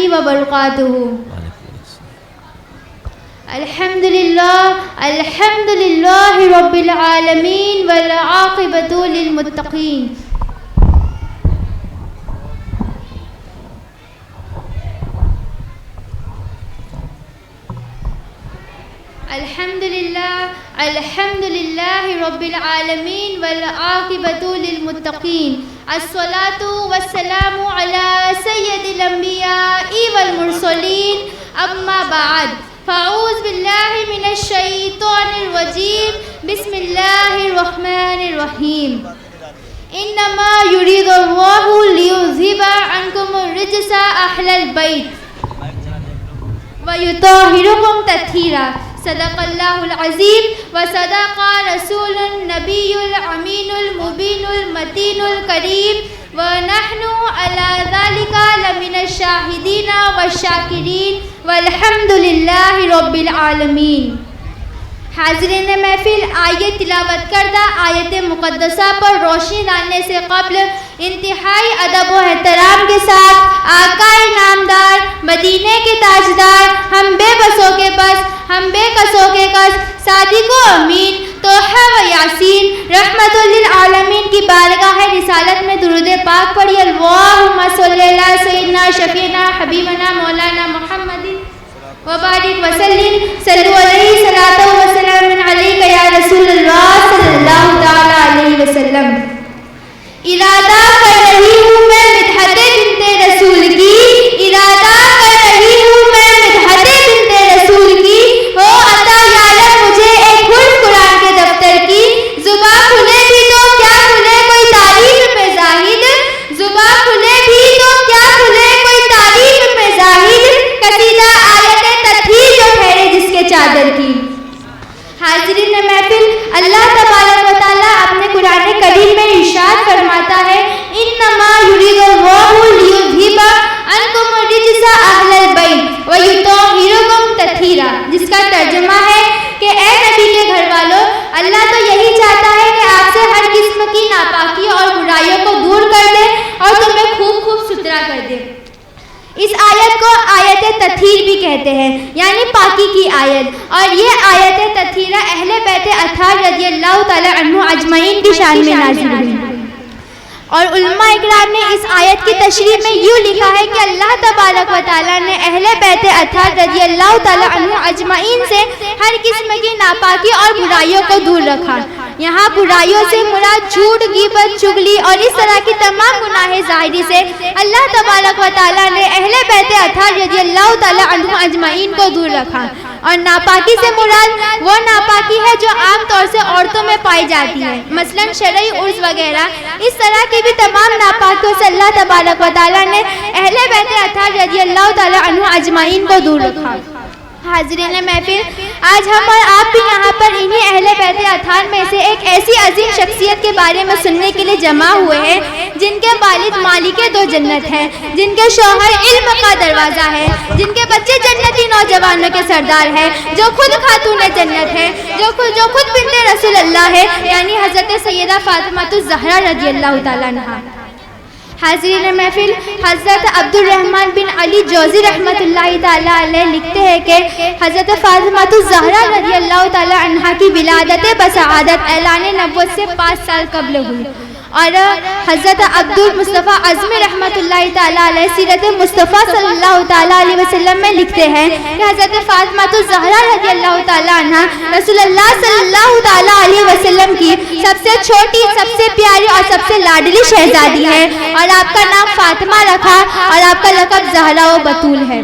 وبرکاتہ۔ الحمد للہ رب العالمین والعاقبۃ للمتقین۔ الحمد للہ رب العالمین والعاقبۃ للمتقین۔ الصلاۃ والسلام علی سید الانبیاء والمرسلین، اما بعد فاعوذ باللہ من الشیطان الرجیم، بسم اللہ الرحمن الرحیم۔ انما یرید اللہ لیذھب عنکم الرجس اہل البیت ویطہرکم تطہیرا۔ صدق اللہ العظیم وصدق رسول النبی الامین المبین المتین الکریم، ونحن علی ذلک لمن الشاہدین والشاکرین، والحمد للہ رب العالمین۔ حاضرین محفل، آیت تلاوت کردہ آیت مقدسہ پر روشنی ڈالنے سے قبل انتہائی ادب و احترام کے ساتھ آقا نامدار، مدینے کے تاجدار، ہم بے بسوں کے بس، ہم بے قصوں کے قص، صادق و امین، طٰہٰ و یاسین، رحمت للعالمین کی بارگاہ رسالت میں درود پاک پڑھی۔ اللہم صلی علی سیدنا شفیعنا حبیبنا مولانا محمد وبارک وسلم، صلو علیہ صلاۃ و سلام علیک یا رسول اللہ صلی اللہ تعالی علیہ وسلم۔ ارادہ کر رہی ہوں میں مدحت بنت رسول کی، ارادہ کر رہی ہوں میں مدحت بنت رسول کی، ہو عطا یا رب مجھے ایک حرف قرآن کے دفتر کی۔ زباں کھلے بھی تو کیا کھلے کوئی تعریف میں زاہد، زباں کھلے بھی تو کیا کھلے کوئی تعریف میں زاہد، قصیدہ آیت تطہیر جو ٹھہرے جس کے چادر کی۔ حاضرین محفل، اللہ تبارک و تعالیٰ اپنے قرآن کریم میں ارشاد فرماتا ہے، انما یرید اللہ لیذھب عنکم الرجس اہل البیت ویطہرکم تطہیرا، جس کا ترجمہ ہے کہ اے نبی کے گھر والوں، اللہ تو یہی چاہتا ہے کہ آپ سے ہر قسم کی ناپاکی اور برائیوں کو دور کر دے اور تمہیں خوب ستھرا کر دے۔ اس آیت کو آیت تطہیر بھی کہتے ہیں، یعنی پاکی کی آیت، اور یہ آیت تطہیرہ اہل بیت اطہار رضی اللہ تعالی عنہ اجمعین کی شان میں نازل ہوئی۔ اور علماء اکرام نے اس آیت کی تشریح میں یوں لکھا ہے کہ اللہ تبارک و تعالیٰ نے اہل بیت اطہار رضی اللہ تعالی عنہ اجمعین سے ہر قسم کی ناپاکی اور برائیوں کو دور رکھا۔ یہاں برائیوں سے مراد جھوٹ، غیبت، چغلی اور اس طرح کی تمام گناہ ظاہری سے اللہ تبارک و تعالیٰ نے اہل بیت اطہار رضی اللہ تعالی عنہ اجمعین کو دور رکھا۔ اور ناپاکی سے مراد وہ ناپاکی ہے جو عام طور سے عورتوں میں پائی جاتی ہے، مثلا شرعی عرض وغیرہ، اس طرح کی بھی تمام ناپاکیوں سے اللہ تبارک و تعالیٰ نے اہل بیت اطہار رضی اللہ تعالی عنہ اجمعین کو دور رکھا۔ حاضرین محفل، آج ہم اور آپ بھی یہاں پر انہی اہل بیت اطہار میں سے ایک ایسی عظیم شخصیت کے بارے میں سننے کے لیے جمع ہوئے ہیں جن کے والد مالک دو جنت ہیں، جن کے شوہر علم کا دروازہ ہے، جن کے بچے جنتی نوجوانوں کے سردار ہیں، جو خود خاتون جنت ہے، جو خود بنت رسول اللہ ہے، یعنی حضرت سیدہ فاطمہ الزہرا رضی اللہ تعالیٰ عنہا۔ حاضرین محفل، حضرت عبد الرحمن بن علی جوزی رحمۃ اللہ تعالی علیہ لکھتے ہیں کہ حضرت فاطمہ الزہرا رضی اللہ تعالی عنہا کی ولادت بسعادت اعلان نبوت سے 5 سال قبل ہوئی، اور حضرت عبد المصطفیٰ اعظمی رحمۃ اللہ تعالی علیہ سیرت مصطفیٰ صلی اللہ تعالی علیہ وسلم میں لکھتے ہیں کہ حضرت فاطمہ الزہرا رضی اللہ تعالی عنہا رسول اللہ صلی اللہ تعالی علیہ وسلم کی سب سے چھوٹی، سب سے پیاری اور سب سے لاڈلی شہزادی ہے، اور آپ کا نام فاطمہ رکھا اور آپ کا لقب زہرا و بطول ہے۔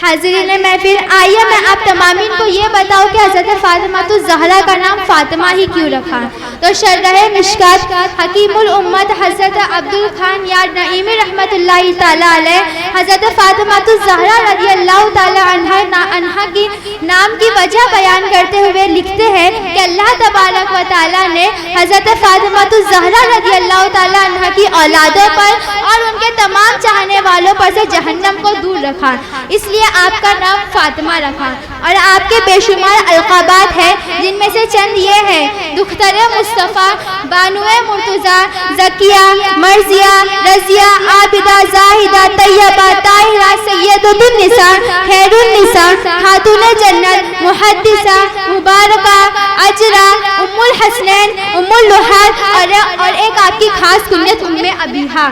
حاضرین محفل، آئیے میں آپ تمامین کو یہ بتاؤں کہ حضرت فاطمہ الزہرا کا نام فاطمہ ہی کیوں رکھا۔ تو شرح مشکات حکیم الامت حضرت عبد الخان یار نعیمی رحمۃ اللہ تعالی علیہ حضرت فاطمہ الزہرا رضی اللہ تعالی عنہا کی نام کی وجہ بیان کرتے ہوئے لکھتے ہیں کہ اللہ تبارک و تعالی نے حضرت فاطمہ الزہرا رضی اللہ تعالی عنہا کی اولادوں پر اور ان کے تمام چاہنے والوں پر سے جہنم کو دور رکھا، اس لیے آپ کا نام فاطمہ رکھا۔ اور آپ کے بے شمار القابات ہیں، جن میں سے چند یہ ہیں: دختر مصطفیٰ، بانوئے مرتضیٰ، زکیہ، مرضیہ، رضیہ، عابدہ، زاہدہ، طیبہ، طاہرہ، سیدۃ النساء، خیر النساء، خاتون جنت، محدثہ، مبارکہ، اجرا، ام الحسنین، ام اللحاد، اور ایک آپ کی خاص کنیت ام ابیحہ۔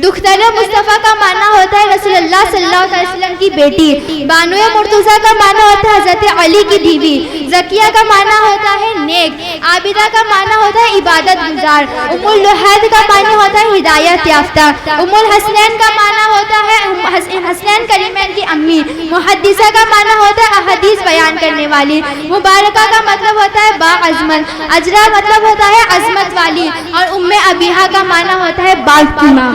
دختر مصطفیٰ کا معنی ہوتا ہے رسول اللہ صلی اللہ علیہ وسلم کی بیٹی، بانو مرتضیٰ کا معنی ہوتا ہے حضرت علی کی بیوی، زکیہ کا معنی ہوتا ہے نیک، عابدہ کا معنی ہوتا ہے عبادت گزار، ام اللحاد کا معنی ہوتا ہے ہدایت یافتہ، ام الحسنین کا معنی ہوتا ہے حسنین کریمین کی امی، محدثہ کا معنی ہوتا ہے احادیث بیان کرنے والی، مبارکہ کا مطلب ہوتا ہے با عظمت، اجرا مطلب ہوتا ہے عظمت والی، اور ام ابیحہ کا معنی ہوتا ہے باغ کی ماں۔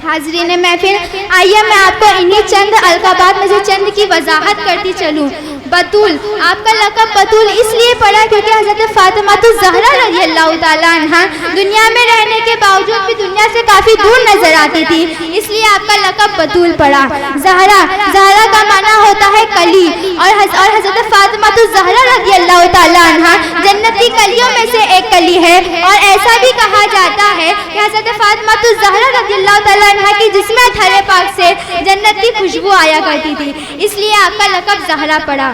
حاضرین محفل، آئیے میں آپ کو انہی چند القابات میں سے چند کی وضاحت کرتی چلوں۔ بطول، آپ کا لقب بطول اس لیے پڑا کیونکہ حضرت فاطمہ الزہرا رضی اللہ تعالیٰ عنہ دنیا میں رہنے کے باوجود بھی دنیا سے کافی دور نظر آتی تھی، اس لیے آپ کا لقب بطول پڑا۔ زہرا کا معنی ہوتا ہے کلی، اور حضرت فاطمہ الزہرا رضی اللہ تعالیٰ عنہ جنت کی کلیوں میں سے ایک کلی ہے، اور ایسا بھی کہا جاتا ہے کہ حضرت فاطمہ الزہرا رضی اللہ تعالیٰ عنہ کی جسم طہر پاک سے جنت کی خوشبو آیا کرتی تھی، اس لیے آپ کا لقب زہرا پڑا۔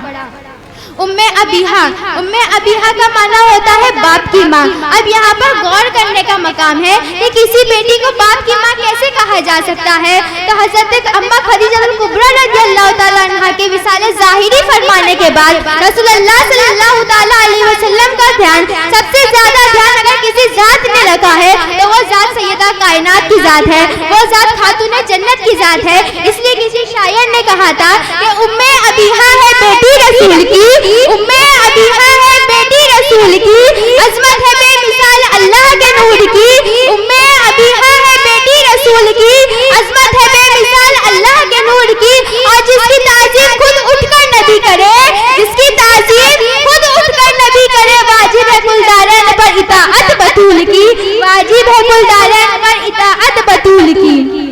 ام ابیحہ کا معنی ہوتا ہے باپ کی ماں۔ اب یہاں پر غور کرنے کا مقام ہے کہ کسی بیٹی کو باپ کی ماں کیسے کہا جا سکتا ہے، تو حضرت اما خدیجہ الکبریٰ رضی اللہ تعالیٰ عنہ کے وصال ظاہری فرمانے کے بعد رسول اللہ صلی اللہ تعالیٰ علیہ وسلم کا دھیان، سب سے زیادہ دھیان اگر کسی ذات نے رکھا ہے تو وہ ذات سیدہ کائنات کی ذات ہے، وہ ذات خاتون جنت کی ذات ہے۔ اس لیے کسی شاعر نے کہا تھا کہ ام ابیحہ ہے بیٹی رسول کی، ام ابیحہ ہے بیٹی رسول کی، عظمت ہے بے مثال اللہ کے نور کی، ام ابیحہ ہے بیٹی رسول کی، عظمت ہے بے مثال اللہ کے نور کی، اور جس کی تعظیم خود اٹھ کر نبی کرے، جس کی تعظیم خود اٹھ کر نبی کرے، واجب ہے گلدارین پر اطاعت بطول کی، واجب ہے گلدارین پر اطاعت بطول کی۔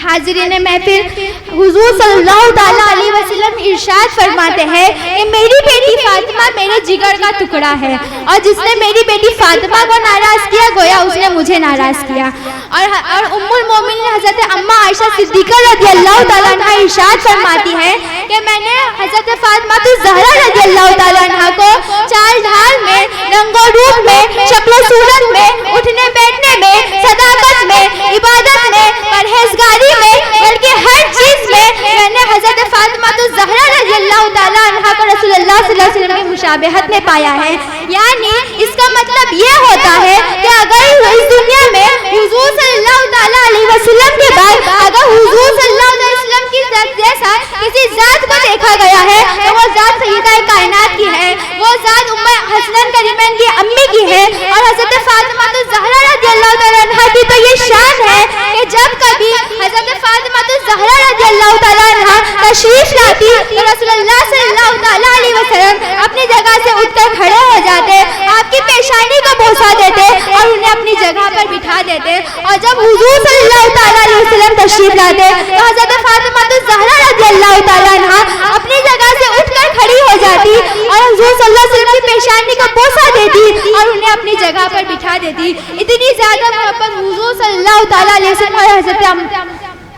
حاضرین محفل، حضور صلی اللہ تعالیٰ علیہ وسلم ارشاد فرماتے ہیں کہ میری بیٹی فاطمہ میرے جگر کا ٹکڑا ہے، اور جس نے میری بیٹی فاطمہ کو ناراض کیا گویا اس نے مجھے ناراض کیا۔ اور ام المومنین حضرت اما عائشہ صدیقہ رضی اللہ تعالیٰ عنہ ارشاد فرماتی ہے کہ میں نے حضرت فاطمہ الزہرا رضی اللہ تعالیٰ عنہ کو چال ڈھال میں، رنگ و روپ میں، شکل و صورت میں، اٹھنے بیٹھنے میں، صداقت میں، عبادت میں، پرہیزگاری میں، بلکہ ہر چیز میں نے حضرت فاطمہ الزہرا رضی اللہ تعالیٰ عنہ کو رسول اللہ صلی اللہ علیہ وسلم کی مشابہت میں پایا ہے۔ یعنی اس کا مطلب یہ ہوتا ہے کہ اگر اس دنیا میں حضور صلی اللہ تعالیٰ علیہ وسلم کے بعد اگر حضور صلی اللہ علیہ وسلم کی ذات جیسا کسی ذات کو دیکھا گیا ہے تو وہ ذات سیدہ کائنات کی ہے، وہ ذات ام حسنین کریمین کی امی کی ہے، اور حضرت فاطمہ الزہرا رضی اللہ تعالیٰ عنہ کی تو یہ شان ہے کہ جب کبھی حضرت فاطمہ الزہرا رضی اللہ تعالیٰ عنہ تشریف لاتی تو رسول اللہ صلی اللہ تعالیٰ علیہ وسلم اپنی جگہ سے اٹھ کر کھڑے ہو جاتے، آپ کی پیشانی کو بوسہ دیتے اور انہیں اپنی جگہ پر بٹھا دیتے، اور جب حضور صلی اللہ تعالیٰ علیہ وسلم تشریف لاتے تو حضرت فاطمہ الزہرا رضی اللہ تعالیٰ عنہ اپنی جگہ سے اٹھ کر کھڑی ہو جاتی اور حضور صلی اللہ علیہ وسلم کی پیشانی کو بوسہ دیتی اور انہیں اپنی جگہ پر بٹھا دیتی۔ اتنی زیادہ محبت حضور صلی اللہ تعالیٰ علیہ وسلم اور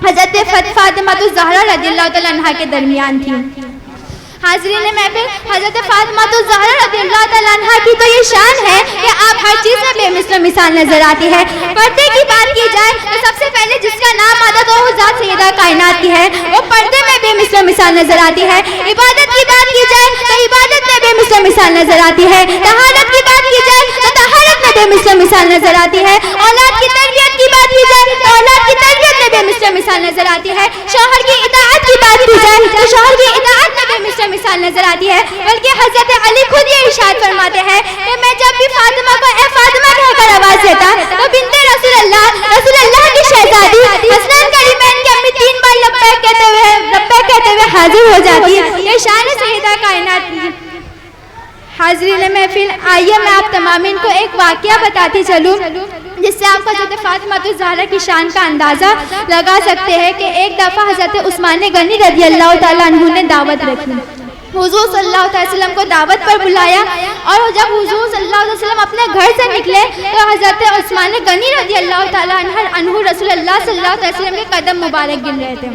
حضرت فاطمہ الزہرا رضی اللہ تعالیٰ عنہ کے درمیان تھی۔ حاضرین محفل، حضرت فاطمہ الزہرا رضی اللہ تعالیٰ عنہ کی تو یہ شان ہے کہ آپ ہر چیز میں بے مثل مثال نظر آتی ہے۔ پردے کی بات کی جائے تو سب سے پہلے جس کا نام آتا تو وہ ذات سیدہ کائنات کی ہے، وہ پردے میں بے مثل مثال نظر آتی ہے۔ عبادت کی بات کی جائے تو عبادت میں بے مثل مثال نظر آتی ہے۔ طہارت کی بات کی جائے تو طہارت میں بے مثل مثال نظر آتی ہے۔ اولاد کی تربیت کی بات کی جائے تو اولاد کی تربیت میں بے مثل مثال نظر آتی ہے۔ شوہر کی اطاعت کی بات کی جائے تو شوہر کی اطاعت میں بے مثل مثال نظر آتی ہے۔ بلکہ حضرت علی خود یہ ارشاد فرماتے ہیں کہ میں جب بھی فاطمہ کو اے فاطمہ کہہ کر آواز دیتا تو بنت رسول اللہ کی شہزادی حسنین کریمین کی امی 3 بار لبیک کہتے ہوئے حاضر ہو جاتی ہے۔ یہ شان سیدہ کائنات کی۔ حاضرین محفل، آئیے میں آپ تمامین کو ایک واقعہ بتاتی چلوں جس سے آپ حضرت فاطمہ الزہرا کی شان کا اندازہ لگا سکتے ہیں کہ ایک دفعہ حضرت عثمان غنی رضی اللہ تعالیٰ عنہ نے دعوت رکھی، حضور صلی اللہ علیہ وسلم کو دعوت پر بلایا، اور جب حضور صلی اللہ علیہ وسلم اپنے گھر سے نکلے تو حضرت عثمان غنی رضی اللہ تعالیٰ عنہ رسول اللہ صلی اللہ علیہ وسلم کے قدم مبارک گن رہے تھے۔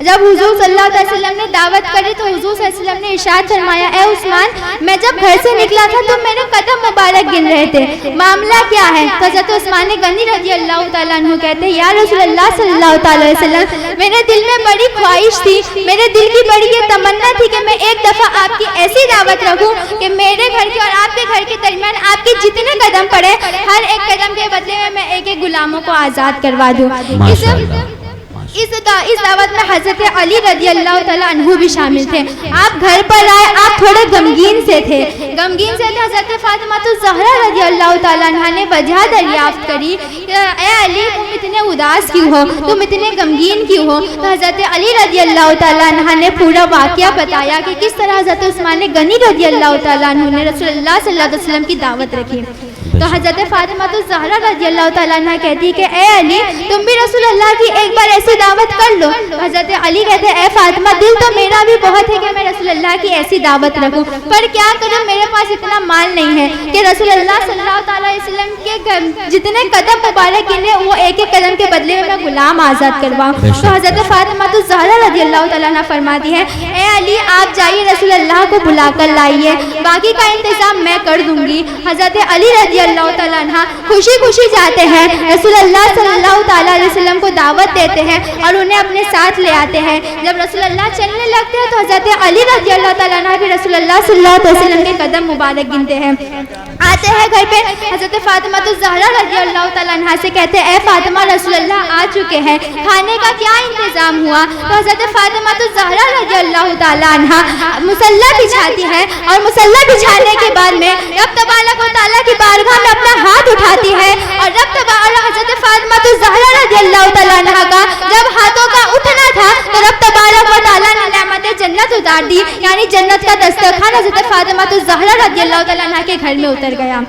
جب حضور صلی اللہ علیہ وسلم نے دعوت کری تو حضور صلی اللہ علیہ وسلم نے ارشاد فرمایا اے عثمان میں جب گھر سے نکلا تھا تو میرے قدم مبارک گن رہے تھے، معاملہ کیا ہے؟ تو حضرت عثمان غنی رضی اللہ تعالیٰ عنہ کہتے ہیں یا رسول اللہ صلی اللہ تعالی وسلم میرے دل میں بڑی خواہش تھی، میرے دل کی بڑی یہ تمنا تھی کہ میں ایک دفعہ آپ کی ایسی دعوت رکھوں کہ میرے گھر کے اور آپ کے گھر کے درمیان آپ کے جتنے قدم پڑے ہر ایک قدم کے بدلے میں ایک ایک غلاموں کو آزاد کروا دوں۔ اس دعوت میں حضرت علی رضی اللہ تعالیٰ عنہ بھی شامل تھے۔ آپ گھر پر آئے، آپ تھوڑے غمگین سے تھے۔ حضرت فاطمہ الزہرا رضی اللہ تعالیٰ عنہ نے وجہ دریافت کری کہ اے علی تم اتنے اداس کیوں ہو، تم اتنے غمگین کیوں ہو؟ تو حضرت علی رضی اللہ تعالیٰ عنہ نے پورا واقعہ بتایا کہ کس طرح حضرت عثمان غنی رضی اللہ تعالیٰ عنہ نے رسول اللہ صلی اللہ علیہ وسلم کی دعوت رکھی۔ تو حضرت فاطمہ الزہرا رضی اللہ تعالیٰ عنہ کہتی کہ اے علی تم بھی رسول اللہ کی ایک بار ایسی دعوت کر لو۔ حضرت علی کہتے اے فاطمہ دل تو میرا بھی بہت ہے کہ میں رسول اللہ کی ایسی دعوت رکھوں، پر کیا کروں میرے پاس اتنا مال نہیں ہے کہ رسول اللہ صلی اللہ تعالیٰ علیہ وسلم کے جتنے قدم مبارک گنے وہ ایک ایک قدم کے بدلے میں غلام آزاد کرواؤں۔ تو حضرت فاطمہ الزہرا رضی اللہ تعالیٰ عنہ فرماتی ہے اے علی آپ جائیے رسول اللہ کو بلا کر لائیے، باقی کا انتظام میں کر دوں گی۔ حضرت علی رضی اللہ تعالیٰ عنہ خوشی خوشی جاتے ہیں، رسول اللہ صلی اللہ تعالیٰ علیہ وسلم کو دعوت دیتے ہیں اور انہیں اپنے ساتھ لے آتے ہیں۔ جب رسول اللہ چلنے لگتے ہیں تو حضرت علی رضی اللہ تعالیٰ عنہ بھی رسول اللہ صلی اللہ علیہ وسلم کے قدم مبارک گنتے ہیں۔ آتے ہیں گھر پہ حضرت فاطمہ الزہرا رضی اللہ تعالیٰ عنہ سے کہتے ہیں اے فاطمہ رسول اللہ آ چکے ہیں، کھانے کا کیا انتظام ہوا؟ تو حضرت فاطمہ الزہرا رضی اللہ تعالیٰ عنہ مصلی بچھاتی ہے اور مصلی بچھانے کے بعد میں رب تبارک و تعالیٰ کی بارگاہ میں اپنا ہاتھ اٹھاتی ہے اور حضرت فاطمہ الزہرا رضی اللہ تعالیٰ عنہ کا جب ہاتھوں کا اٹھنا تھا تو رب تبارک و تعالیٰ نے نعمت جنت اتار دی، یعنی جنت کا دسترخوان حضرت فاطمہ الزہرا رضی اللہ تعالیٰ عنہ کے گھر میں اتر گیا۔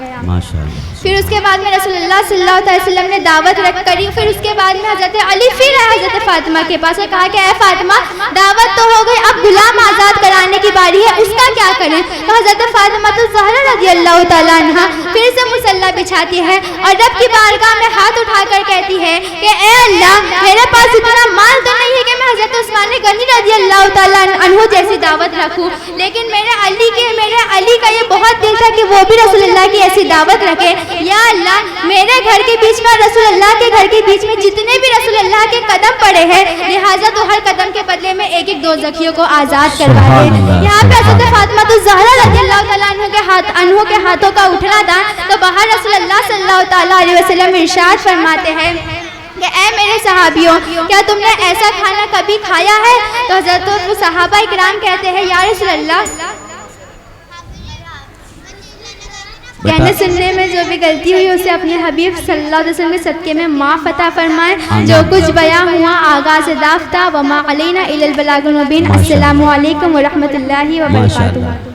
پھر اس کے بعد میں رسول اللہ صلی اللہ علیہ وسلم نے دعوت رکھ کری۔ پھر اس کے بعد میں حضرت علی پھر آئے حضرت فاطمہ کے پاس اور کہا کہ اے فاطمہ دعوت تو ہو گئی، اب غلام آزاد کرانے کی باری ہے، اس کا کیا کریں؟ تو حضرت فاطمہ الزہرا رضی اللہ تعالیٰ عنہ پھر سے مصلی بچھاتی ہے اور رب کی بارگاہ میں ہاتھ اٹھا کر کہتی ہے کہ اے اللہ میرے پاس اتنا مال تو نہیں ہے کہ میں حضرت عثمان غنی رضی اللہ تعالیٰ عنہ جیسی دعوت رکھوں، لیکن میرے علی کا یہ بہت دل تھا کہ وہ بھی رسول اللہ کی ایسی دعوت رکھے۔ یا اللہ میرے گھر کے بیچ میں رسول اللہ کے گھر کے بیچ میں جتنے بھی رسول اللہ کے قدم پڑے ہیں لہٰذا تو ہر قدم کے بدلے میں ایک ایک دوزخیوں کو آزاد کروا دے۔ یہاں پہ حضرت فاطمہ الزہرا رضی اللہ تعالیٰ عنہ کے ہاتھوں کا اٹھنا تھا تو باہر رسول اللہ صلی اللہ تعالیٰ علیہ وسلم ارشاد فرماتے ہیں کہ اے میرے صحابیوں کیا تم نے ایسا کھانا کبھی کھایا ہے؟ تو حضرت صحابہ اکرام کہتے ہیں یا رسول اللہ کہنے سننے میں جو بھی غلطی ہوئی اسے اپنے حبیب صلی اللہ علیہ وسلم کے صدقے میں معاف عطا فرمائے، جو کچھ بیان ہوا آغاز دافتہ وما علینا الا البلاغ المبین۔ السلام علیکم ورحمۃ اللہ وبرکاتہ۔